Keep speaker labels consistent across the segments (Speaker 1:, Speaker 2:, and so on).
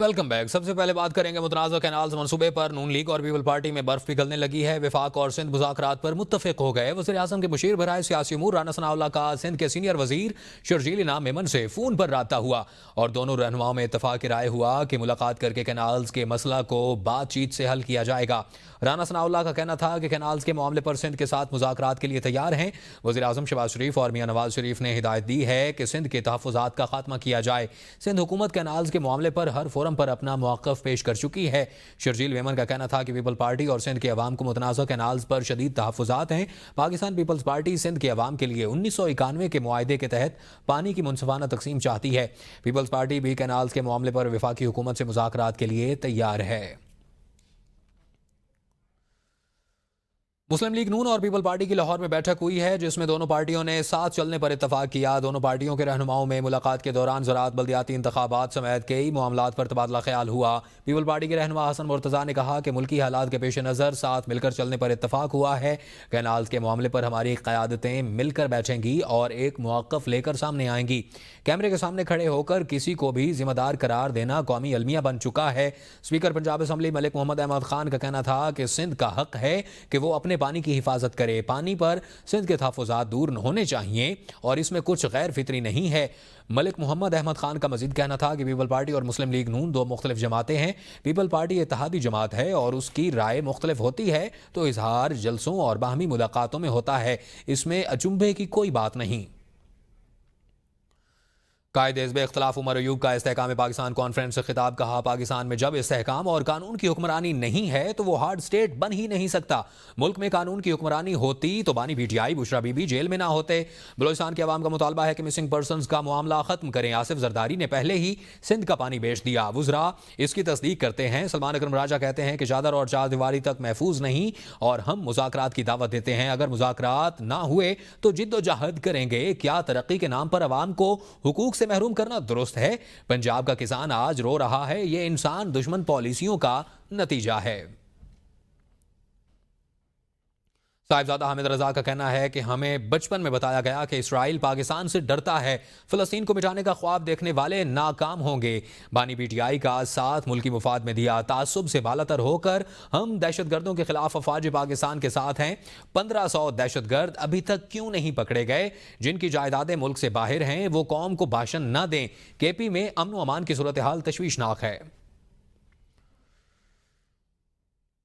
Speaker 1: Welcome back. सबसे पहले बात करेंगे मुतनाज़ा कैनाल्स मंसूबे पर। नून लीग और पीपल पार्टी में बर्फ पिघलने लगी है। वफाक और सिंध मुज़ाकरात पर मुत्तफिक हो गए। वज़ीर आज़म के मुशीर बराए सियासी उमूर राना सनाउल्लाह का सिंध के सीनियर वजीर शर्जील इनाम मेमन से फ़ोन पर राब्ता हुआ और दोनों रहनुमाओं में इत्तफाक राय हुआ कि मुलाकात करके कैनाल्स के मसला को बातचीत से हल किया जाएगा। राना सनाउल्लाह का कहना था कि कैनाल्स के मामले पर सिंध के साथ मुज़ाकरात के लिए तैयार हैं। वज़ीर आज़म शहबाज शरीफ और मियां नवाज शरीफ ने हिदायत दी है कि सिंध के तहफ़्फ़ुज़ात का खात्मा किया जाए। सिंध हुकूमत कैनाल्स के मामले पर हर फोरम पर अपना मौक़िफ़ पेश कर चुकी है। शर्जील मेमन का कहना था कि पीपल पार्टी और सिंध के अवाम को मुतनाज़ा कैनाल्स पर शदीद तहफ़्फ़ुज़ात हैं। पाकिस्तान पीपल्स पार्टी सिंध के अवाम के लिए 1991 के मुआहदे के तहत पानी की मुनसिफाना तकसीम चाहती है। पीपल्स पार्टी भी कैनाल्स के मामले पर वफाकी हुकूमत से मुज़ाकरात के लिए तैयार है। मुस्लिम लीग नून और पीपल पार्टी की लाहौर में बैठक हुई है जिसमें दोनों पार्टियों ने साथ चलने पर इत्तफाक किया। दोनों पार्टियों के रहनुमाओं में मुलाकात के दौरान ज़राअत बल्दियाती इंतखाबात समेत कई मामलात पर तबादला ख्याल हुआ। पीपल पार्टी के रहनुमा हसन मुर्तज़ा ने कहा कि मुल्की हालात के पेश नज़र साथ मिलकर चलने पर इत्तफाक हुआ है। कैनाल्स के मामले पर हमारी क़यादतें मिलकर बैठेंगी और एक मौक़िफ़ लेकर सामने आएंगी। कैमरे के सामने खड़े होकर किसी को भी जिम्मेदार करार देना कौमी अलमिया बन चुका है। स्पीकर पंजाब असम्बली मलिक मोहम्मद अहमद खान का कहना था कि सिंध का हक है कि वो अपने पानी की हिफाजत करे। पानी पर सिंध के तहफ़्फ़ुज़ात दूर होने चाहिए और इसमें कुछ गैर फितरी नहीं है। मलिक मोहम्मद अहमद खान का मजीद कहना था कि पीपल पार्टी और मुस्लिम लीग नून दो मुख्तलिफ जमातें हैं। पीपल पार्टी इत्तेहादी जमात है और उसकी राय मुख्तलिफ होती है तो इजहार जलसों और बाहमी मुलाकातों में होता है। इसमें अचंभे की कोई बात नहीं। कायदे हिज़्ब इख्तिलाफ उमर अयूब का इस्तेहकाम पाकिस्तान कॉन्फ्रेंस से खिताब। कहा, पाकिस्तान में जब इस्तेहकाम और कानून की हुक्मरानी नहीं है तो वो हार्ड स्टेट बन ही नहीं सकता। मुल्क में कानून की हुक्मरानी होती तो बानी PTI बुशरा बीबी जेल में ना होते। बलोचिस्तान के अवाम का मुतालबा है कि मिसिंग पर्सनस का मामला खत्म करें। आसिफ जरदारी ने पहले ही सिंध का पानी बेच दिया। वुज़रा इसकी तस्दीक करते हैं। सलमान अकरम राजा कहते हैं कि चादर और चार दीवारी तक महफूज नहीं और हम मुज़ाकरात की दावत देते हैं। अगर मुज़ाकरात ना हुए तो जिद्दोजहद करेंगे। क्या तरक्की के नाम पर अवाम को हुकूक से महरूम करना दुरुस्त है? पंजाब का किसान आज रो रहा है, यह इंसान दुश्मन पॉलिसियों का नतीजा है। साहिबजादा हामिद रजा का कहना है कि हमें बचपन में बताया गया कि इसराइल पाकिस्तान से डरता है। फ़लस्तीन को मिटाने का ख्वाब देखने वाले नाकाम होंगे। बानी PTI का साथ मुल्की मुफाद में दिया। तासुब से बालातर होकर हम दहशतगर्दों के खिलाफ अफवाज पाकिस्तान के साथ हैं। 1500 दहशतगर्द अभी तक क्यों नहीं पकड़े गए? जिनकी जायदादें मुल्क से बाहर हैं वो कौम को भाषण न दें। KP में अमन व अमान की सूरत हाल तशवीशनाक है।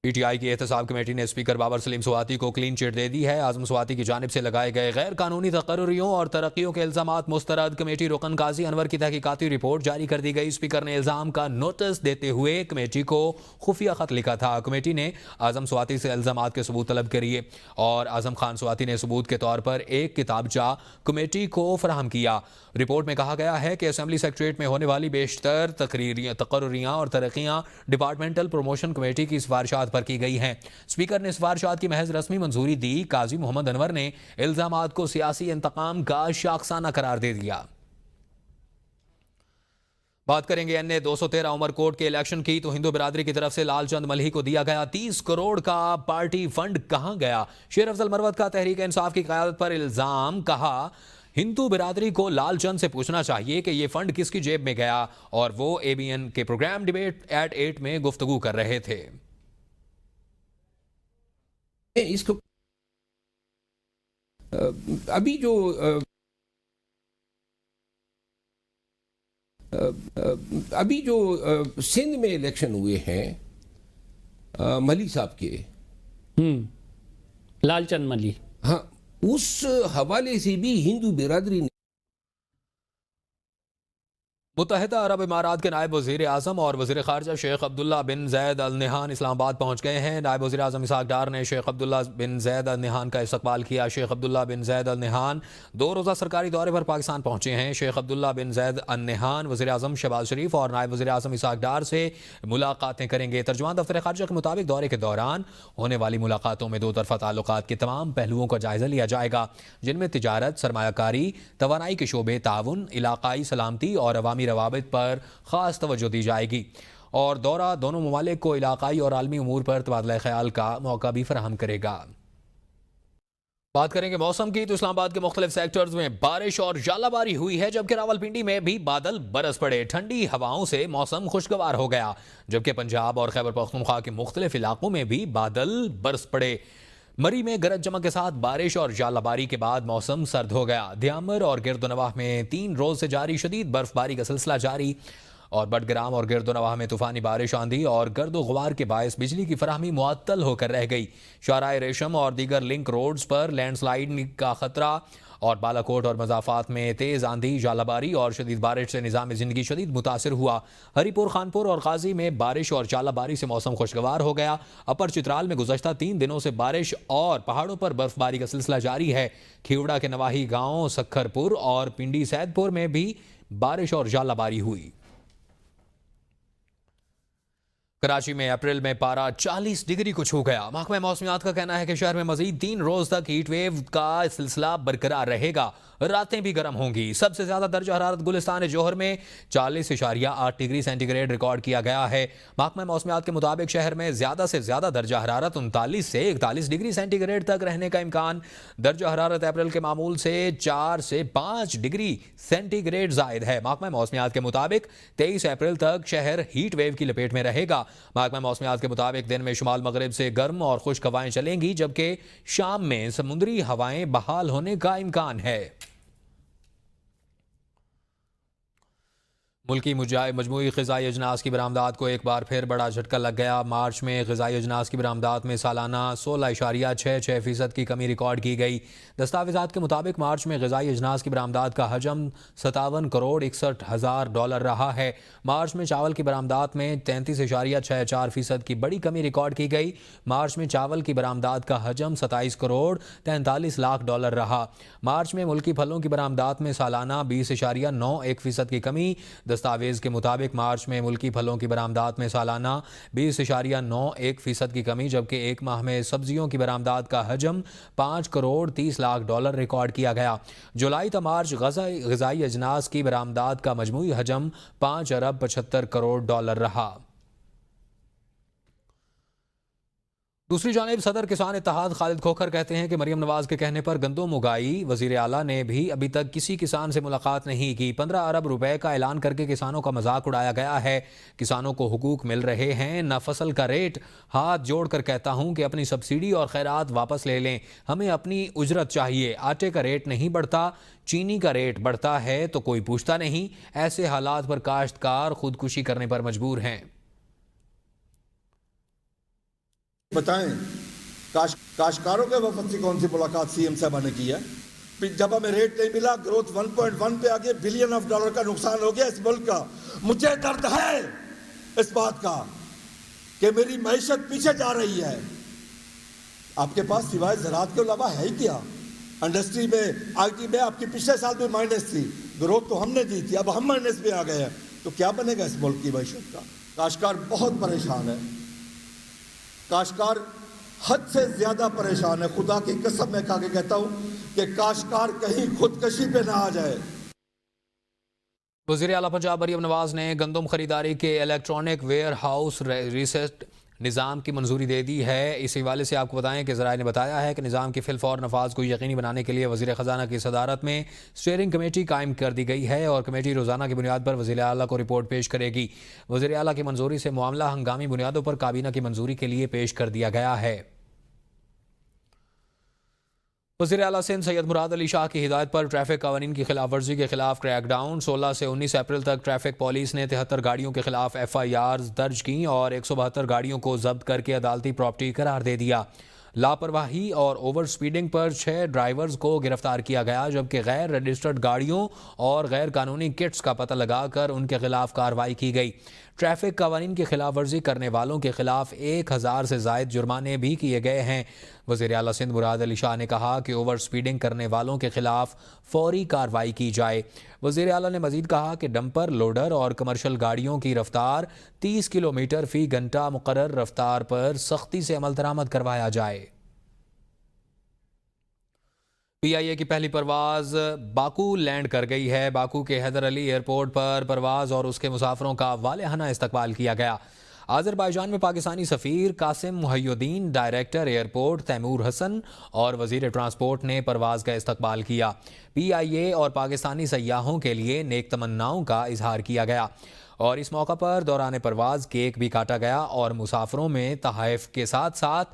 Speaker 1: PTI की एहतसाब कमेटी ने स्पीकर बाबर सलीम स्वाति को क्लीन चिट दे दी है। आजम स्वाति की जानिब से लगाए गए गैर कानूनी तकर्रियों और तरक्कियों के इल्जामात मुस्तरद। कमेटी रुकन काजी अनवर की तहकीकाती रिपोर्ट जारी कर दी गई। स्पीकर ने इल्जाम का नोटिस देते हुए कमेटी को खुफिया खत लिखा था। कमेटी ने आजम स्वाति से इल्जामात के सबूत तलब किए और आजम खान स्वाति ने सबूत के तौर पर एक किताबचा कमेटी को फराहम किया। रिपोर्ट में कहा गया है कि असेंबली सेक्रेटरीट में होने वाली बेशतर तकर्रियां और तरक्कियां डिपार्टमेंटल प्रमोशन कमेटी की सिफारिशात पर की गई हैं। स्पीकर ने सिफारिशात की महज रस्मी मंजूरी दी। काजी मोहम्मद अनवर ने इल्जामात को सियासी इंतकाम का शाखसाना करार दे दिया। बात करेंगे NA 213 उमरकोट के इलेक्शन की तो हिंदू बिरादरी की तरफ से लालचंद मलही को दिया गया 30 करोड़ का पार्टी फंड कहां गया? शेर अफजल मरवत का तहरीक इंसाफ की क़यादत पर इल्जाम। कहा, हिंदू बिरादरी को लालचंद से पूछना चाहिए कि यह फंड किसकी जेब में गया और वो ABN के प्रोग्राम डिबेट एट 8 में गुफ्तगू कर रहे थे।
Speaker 2: इसको अभी जो सिंध में इलेक्शन हुए हैं मली साहब के,
Speaker 3: लालचंद मली,
Speaker 2: हाँ, उस हवाले से भी हिंदू बिरादरी ने
Speaker 1: मुत्तहिदा अरब इमारात के नायब वज़ीर आज़म और वज़ीर ख़ारजा शेख अब्दुल्ला बिन ज़ैद अल नहान इस्लामाबाद पहुँच गए हैं। नायब वज़ीर आज़म इसहाक़ डार ने शेख अब्दुल्ला बिन ज़ैद अल नहान का इस्तक़बाल किया। शेख अब्दुल्ला बिन ज़ैद अल नहान 2 रोज़ा सरकारी दौरे पर पाकिस्तान पहुँचे हैं। शेख अब्दुल्ला बिन ज़ैद अल नहान वज़ीर आज़म शहबाज शरीफ और नायब वज़ीर आज़म इसहाक़ डार से मुलाकातें करेंगे। तर्जुमान दफ्तर ख़ारजा के मुताबिक दौरे के दौरान होने वाली मुलाकातों में दो तरफ़ा ताल्लुकात के तमाम पहलुओं का जायज़ा लिया जाएगा, जिनमें तिजारत, सरमायाकारी, तवानाई के शोबे, ताउन, इलाक़ाई सलामती और अवामी रवाबित पर ख़ास तवज्जो दी जाएगी और दौरा दोनों ममालिक को इलाक़ाई और आलमी उमूर पर तबादला ख्याल का मौका भी फराहम करेगा। बात करेंगे मौसम की तो इस्लामाबाद के मुख्तलिफ सेक्टर्स में बारिश और जालाबारी हुई है, जबकि रावलपिंडी में भी बादल बरस पड़े। ठंडी हवाओं से मौसम खुशगवार हो गया, जबकि पंजाब और खैबर पख्तूनख्वा के मुख्तलिफ इलाकों में भी बादल बरस पड़े। मरी में गरज चमक के साथ बारिश और जालाबारी के बाद मौसम सर्द हो गया। दियामर और गिरदोनवाह में 3 रोज से जारी शदीद बर्फबारी का सिलसिला जारी और बडग्राम और गिरदोनवाह में तूफानी बारिश, आंधी और गर्दो गुबार के बायस बिजली की फराहमी मुअत्तल होकर रह गई। शाहराह रेशम और दीगर लिंक रोड्स पर लैंडस्लाइड का खतरा और बालाकोट और मजाफात में तेज आंधी, जालाबारी और शदीद बारिश से निज़ाम जिंदगी शदीद मुतासर हुआ। हरीपुर, खानपुर और गाजी में बारिश और जालाबारी से मौसम खुशगवार हो गया। अपर चित्राल में गुज़श्ता 3 दिनों से बारिश और पहाड़ों पर बर्फबारी का सिलसिला जारी है। खीवड़ा के नवाही गांव सक्खरपुर और पिंडी सैदपुर में भी बारिश और जालाबारी हुई। कराची में अप्रैल में पारा 40 डिग्री को छू गया। महकमा मौसमियात का कहना है कि शहर में मजीद 3 रोज तक हीट वेव का सिलसिला बरकरार रहेगा। रातें भी गर्म होंगी। सबसे ज्यादा दर्जा हरारत गुलिस्तान जोहर में 40.8 डिग्री सेंटीग्रेड रिकॉर्ड किया गया है। महकमा मौसमियात के मुताबिक शहर में ज्यादा से ज्यादा दर्जा हरारत 39 से 41 डिग्री सेंटीग्रेड तक रहने का इम्कान। दर्जा हरारत अप्रैल के मामूल से 4 से 5 डिग्री सेंटीग्रेड जायद है। महकमा मौसमियात के मुताबिक 23 अप्रैल तक शहर हीट वेव की लपेट में रहेगा। महकमा मौसमियात के मुताबिक दिन में शुमाल मगरिब से गर्म और खुश्क हवाएं चलेंगी, जबकि शाम में समुद्री हवाएं बहाल होने का इम्कान है। मुल्की मजमूई ग़िज़ाई अजनास की बरामदात को एक बार फिर बड़ा झटका लग गया। मार्च में ग़िज़ाई अजनास की बरामदात में सालाना 16.66% की कमी रिकॉर्ड की गई। दस्तावेज़ात के मुताबिक मार्च में ग़िज़ाई अजनास की बरामदात का हजम 57 करोड़ 61 हज़ार डॉलर रहा है। मार्च में चावल की बरामदात में 33.64% की बड़ी कमी रिकॉर्ड की गई। मार्च में चावल की बरामदात का हजम 27 करोड़ 43 लाख डॉलर रहा। मार्च में मुल्की फलों की बरामदात में सालाना 20.91% की कमी। दस्तावेज के मुताबिक मार्च में मुल्की फलों की बरामदात में सालाना 20.91% की कमी, जबकि एक माह में सब्जियों की बरामदात का हजम 5 करोड़ 30 लाख डॉलर रिकॉर्ड किया गया। जुलाई तक मार्च ग़िज़ाई अजनास की बरामदात का मजमूई हजम 5 अरब 75 करोड़ डॉलर रहा। दूसरी जानिब सदर किसान इत्तेहाद खालिद खोखर कहते हैं कि मरियम नवाज के कहने पर गंदम उगाई। वजीर आला ने भी अभी तक किसी किसान से मुलाकात नहीं की। 15 अरब रुपए का ऐलान करके किसानों का मजाक उड़ाया गया है। किसानों को हुकूक मिल रहे हैं, न फसल का रेट। हाथ जोड़कर कहता हूं कि अपनी सब्सिडी और खैरात वापस ले लें। हमें अपनी उजरत चाहिए। आटे का रेट नहीं बढ़ता, चीनी का रेट बढ़ता है तो कोई पूछता नहीं। ऐसे हालात पर काश्तकार खुदकुशी करने पर मजबूर हैं।
Speaker 3: बताएं, काश्तकारों के वफद से कौन सी मुलाकात सीएम साहबा ने की है? जब हमें रेट नहीं मिला, ग्रोथ 1.1 पे आ गया, बिलियन ऑफ डॉलर का नुकसान हो गया इस मुल्क का। मुझे दर्द है इस बात का कि मेरी मैशत पीछे जा रही है। आपके पास सिवाय ज़राअत के अलावा है ही क्या? इंडस्ट्री में, IT में आपकी पिछले साल भी माइनस थी, ग्रोथ तो हमने दी थी, अब हम माइनस में आ गए हैं, तो क्या बनेगा इस मुल्क की मैशत का? काश्तकार बहुत परेशान है। काश्तकार हद से ज्यादा परेशान है। खुदा की कसम मैं खा के कहता हूं कि काश्तकार कहीं खुदकशी पे ना आ जाए।
Speaker 1: वज़ीर आला पंजाब मरियम नवाज ने गंदम खरीदारी के इलेक्ट्रॉनिक वेयर हाउस रीसेट निज़ाम की मंजूरी दे दी है। इस हवाले से आपको बताएं कि ज़राए ने बताया है कि निज़ाम की फिलफौर नफाज को यकीनी बनाने के लिए वज़ीर ख़जाना की सदारत में स्टीयरिंग कमेटी कायम कर दी गई है और कमेटी रोज़ाना की बुनियाद पर वज़ीर आला को रिपोर्ट पेश करेगी। वज़ीर आला की मंजूरी से मामला हंगामी बुनियादों पर काबीना की मंजूरी के लिए पेश कर दिया गया है। वज़ीर आला सिंध सैयद मुराद अली शाह की हिदायत पर ट्रैफिक कवानीन की खिलाफ वर्जी के खिलाफ क्रैकडाउन। 16 से 19 अप्रैल तक ट्रैफिक पुलिस ने 73 गाड़ियों के खिलाफ FIR दर्ज की और 172 गाड़ियों को जब्त करके अदालती प्रॉपर्टी करार दे दिया। लापरवाही और ओवर स्पीडिंग पर 6 ड्राइवर्स को गिरफ्तार किया गया, जबकि गैर रजिस्टर्ड गाड़ियों और गैर कानूनी किट्स का पता लगाकर उनके खिलाफ कार्रवाई की गई। ट्रैफिक कवानीन की खिलाफ वर्जी करने वालों के खिलाफ 1000 से जायद जुर्माने भी किए गए हैं। वज़ीर आला सिंध मुराद अली शाह ने कहा कि ओवर स्पीडिंग करने वालों के खिलाफ फौरी कार्रवाई की जाए। वज़ीर आला ने मजीद कहा कि डंपर, लोडर और कमर्शल गाड़ियों की रफ्तार 30 किलोमीटर फी घंटा मुकर्रर रफ्तार पर सख्ती से अमल दरामद करवाया जाए। PIA की पहली परवाज बाकू लैंड कर गई है। बाकू के हैदर अली एयरपोर्ट पर परवाज और उसके मुसाफिरों का वालेहाना इस्तकबाल किया गया। आज़रबाईजान में पाकिस्तानी सफ़ीर कासिम मुहय्युद्दीन, डायरेक्टर एयरपोर्ट तैमूर हसन और वज़ीर ट्रांसपोर्ट ने परवाज़ का इस्तकबाल किया। PIA और पाकिस्तानी सयाहों के लिए नेक तमन्नाओं का इजहार किया गया और इस मौका पर दौरान परवाज़ केक भी काटा गया और मुसाफिरों में तोहफ़ के साथ साथ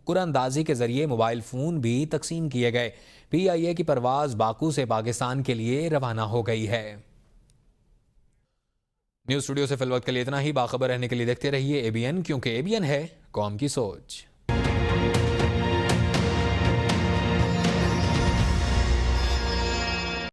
Speaker 1: कुरानंदाजी के ज़रिए मोबाइल फ़ोन भी तकसीम किए गए। PIA की परवाज़ बाकू से पाकिस्तान के लिए रवाना हो गई है। न्यूज़ स्टूडियो से फिलवक्त के लिए इतना ही। बाखबर रहने के लिए देखते रहिए ABN, क्योंकि ABN है कौम की सोच।